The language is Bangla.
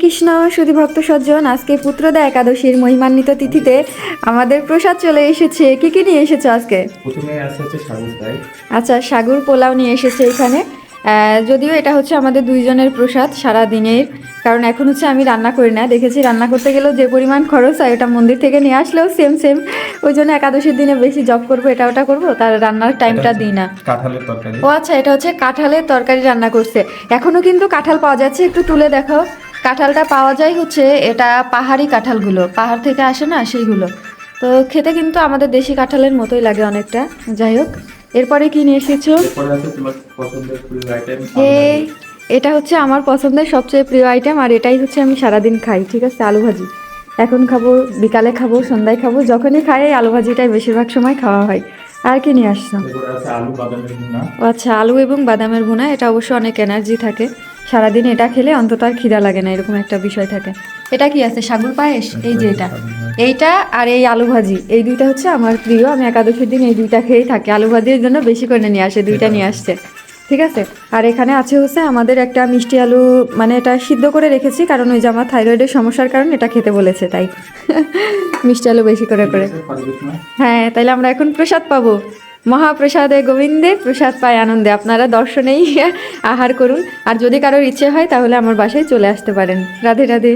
কৃষ্ণ সুধী ভক্ত সজ্জন, আজকে পুত্রদা একাদশীর মহিমান্বিত তিথিতে আমাদের প্রসাদ চলে এসেছে। কি কি নিয়ে এসেছো আজকে? প্রথমে আছে হচ্ছে সাগর ফ্রাই। আচ্ছা, সাগুর পোলাও নিয়ে এসেছে এখানে। যদিও এটা হচ্ছে আমাদের দুইজনের প্রসাদ সারা দিনের, কারণ এখন হচ্ছে আমি রান্না করি না। দেখেছি রান্না করতে গেলেও যে পরিমাণ খরচ হয় ওটা মন্দির থেকে নিয়ে আসলেও সেম সেম। ওই জন্য একাদশীর দিনে বেশি জব করবো, এটা ওটা করবো, তার রান্নার টাইমটা দিই না। কাঁঠালের তরকারি। ও আচ্ছা, এটা হচ্ছে কাঁঠালের তরকারি রান্না করছে। এখনো কিন্তু কাঁঠাল পাওয়া যাচ্ছে, একটু তুলে দেখাও। কাঁঠালটা পাওয়া যায় হচ্ছে, এটা পাহাড়ি কাঁঠালগুলো, পাহাড় থেকে আসে না সেইগুলো। তো খেতে কিন্তু আমাদের দেশি কাঁঠালের মতোই লাগে অনেকটা। যাই হোক, এরপরে কি নিয়ে এসেছো? এরপরে আছে তোমার পছন্দের প্রিয় আইটেম এই, এটা হচ্ছে আমার পছন্দের সবচেয়ে প্রিয় আইটেম, আর এটাই হচ্ছে আমি সারাদিন খাই। ঠিক আছে, আলু ভাজি। এখন খাবো, বিকালে খাবো, সন্ধ্যায় খাবো, যখনই খাই এই আলু ভাজিটাই বেশিরভাগ সময় খাওয়া হয়। আর কি নিয়ে আসছো? এরপরে আছে আলু বাদামের ভুনা। ও আচ্ছা, আলু এবং বাদামের ভুনা। এটা অবশ্য অনেক এনার্জি থাকে, সারাদিন এটা খেলে অন্তত আর খিদা লাগে না, এরকম একটা বিষয় থাকে। এটা কি আছে? সাগুর পায়েস। এই যে এটা, এইটা আর এই আলু ভাজি, এই দুইটা হচ্ছে আমার প্রিয়। আমি একাদশীর দিন এই দুইটা খেয়েই থাকি। আলু ভাজির জন্য বেশি করে নিয়ে আসে, দুইটা নিয়ে আসছে। ঠিক আছে। আর এখানে আছে হচ্ছে আমাদের একটা মিষ্টি আলু, মানে এটা সিদ্ধ করে রেখেছি, কারণ ওই যে আমার থাইরয়েডের সমস্যার কারণে এটা খেতে বলেছে, তাই মিষ্টি আলু বেশি করে করে। হ্যাঁ, তাইলে আমরা এখন প্রসাদ পাবো। মহাপ্রসাদে গোবিন্দে, প্রসাদ পায় আনন্দে। আপনারা দর্শনেই আহার করুন, আর যদি কারোর ইচ্ছে হয় তাহলে আমার বাসায় চলে আসতে পারেন। রাধে রাধে।